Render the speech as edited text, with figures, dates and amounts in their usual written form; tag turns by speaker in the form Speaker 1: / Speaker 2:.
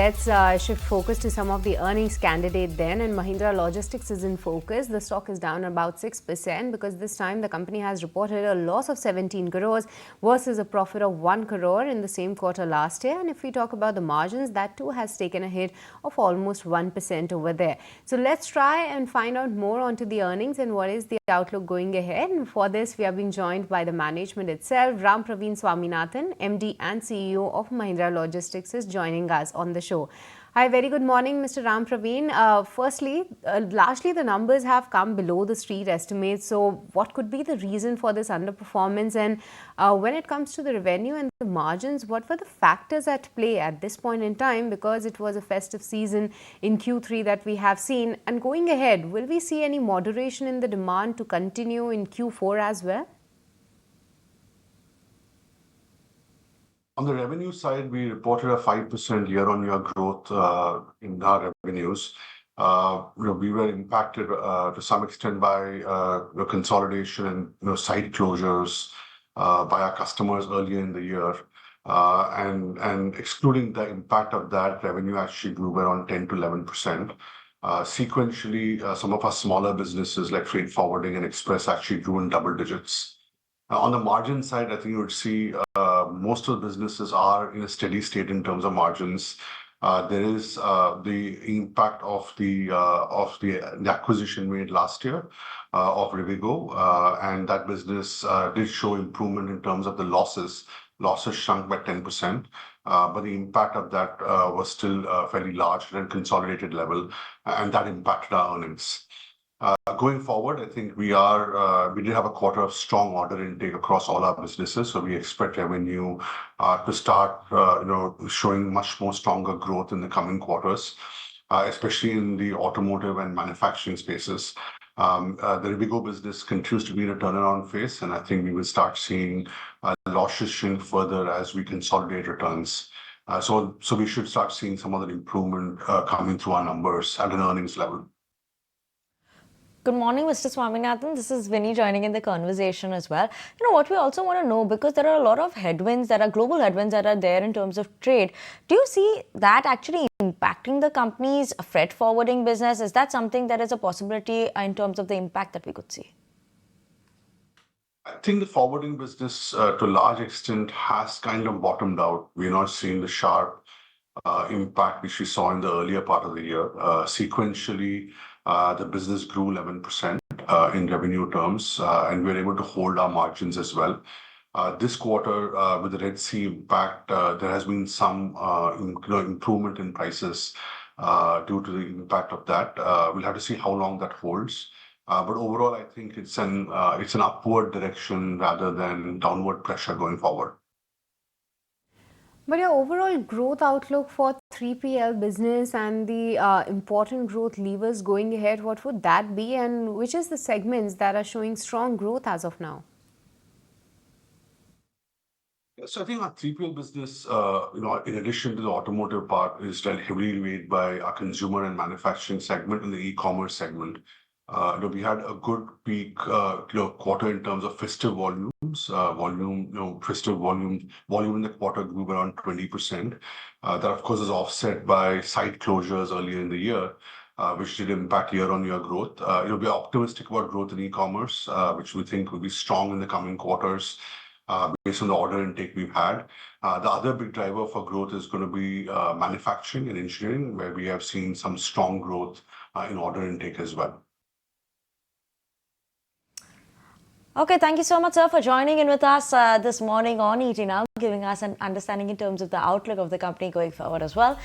Speaker 1: let's shift focus to some of the earnings candidate then. And Mahindra Logistics is in focus. The stock is down about 6% because this time the company has reported a loss of 17 crores versus a profit of 1 crore in the same quarter last year. And if we talk about the margins, that too has taken a hit of almost 1% over there. So let's try and find out more onto the earnings and what is the outlook going ahead. And for this, we are being joined by the management itself. Rampraveen Swaminathan, MD and CEO of Mahindra Logistics, is joining us on the show. Hi, very good morning, Mr. Rampraveen. Firstly, largely the numbers have come below the street estimates. So what could be the reason for this underperformance? And when it comes to the revenue and the margins, what were the factors at play at this point in time? Because it was a festive season in Q3 that we have seen. And going ahead, will we see any moderation in the demand to continue in Q4 as well?
Speaker 2: On the revenue side, we reported a 5% year-on-year growth in our revenues. We were impacted to some extent by consolidation and site closures by our customers earlier in the year. And excluding the impact of that, revenue actually grew around 10 to 11%. Sequentially, some of our smaller businesses like freight forwarding and express actually grew in double digits. On the margin side, I think you would see most of the businesses are in a steady state in terms of margins. There is the impact of the acquisition made last year of Rivigo, and that business did show improvement in terms of the losses. Losses shrunk by 10%, but the impact of that was still fairly large at a consolidated level, and that impacted our earnings. Going forward, I think we did have a quarter of strong order intake across all our businesses, so we expect revenue to start, showing much more stronger growth in the coming quarters, especially in the automotive and manufacturing spaces. The Rivigo business continues to be in a turnaround phase, and I think we will start seeing losses shrink further as we consolidate returns. So we should start seeing some of the improvement coming through our numbers at an earnings level.
Speaker 3: Good morning, Mr. Swaminathan. This is Vinny joining in the conversation as well. What we also want to know, because there are a lot of headwinds that are global headwinds that are there in terms of trade. Do you see that actually impacting the company's freight forwarding business? Is that something that is a possibility in terms of the impact that we could see?
Speaker 2: I think the forwarding business, to a large extent, has kind of bottomed out. We're not seeing the sharp impact which we saw in the earlier part of the year. Sequentially, the business grew 11% in revenue terms, and we were able to hold our margins as well. This quarter, with the Red Sea impact, there has been some improvement in prices due to the impact of that. We'll have to see how long that holds. But overall, I think it's an upward direction rather than downward pressure going forward.
Speaker 1: But your overall growth outlook for 3PL business and the important growth levers going ahead, what would that be, and which is the segments that are showing strong growth as of now?
Speaker 2: So I think our 3PL business, in addition to the automotive part, is heavily weighed by our consumer and manufacturing segment and the e-commerce segment. We had a good peak quarter in terms of festive volumes. Festive volume in the quarter grew around 20%. That, of course, is offset by site closures earlier in the year, which did impact year-on-year growth. We're optimistic about growth in e-commerce, which we think will be strong in the coming quarters based on the order intake we've had. The other big driver for growth is going to be manufacturing and engineering, where we have seen some strong growth in order intake as well.
Speaker 3: Okay, thank you so much, sir, for joining in with us this morning on ET Now, giving us an understanding in terms of the outlook of the company going forward as well.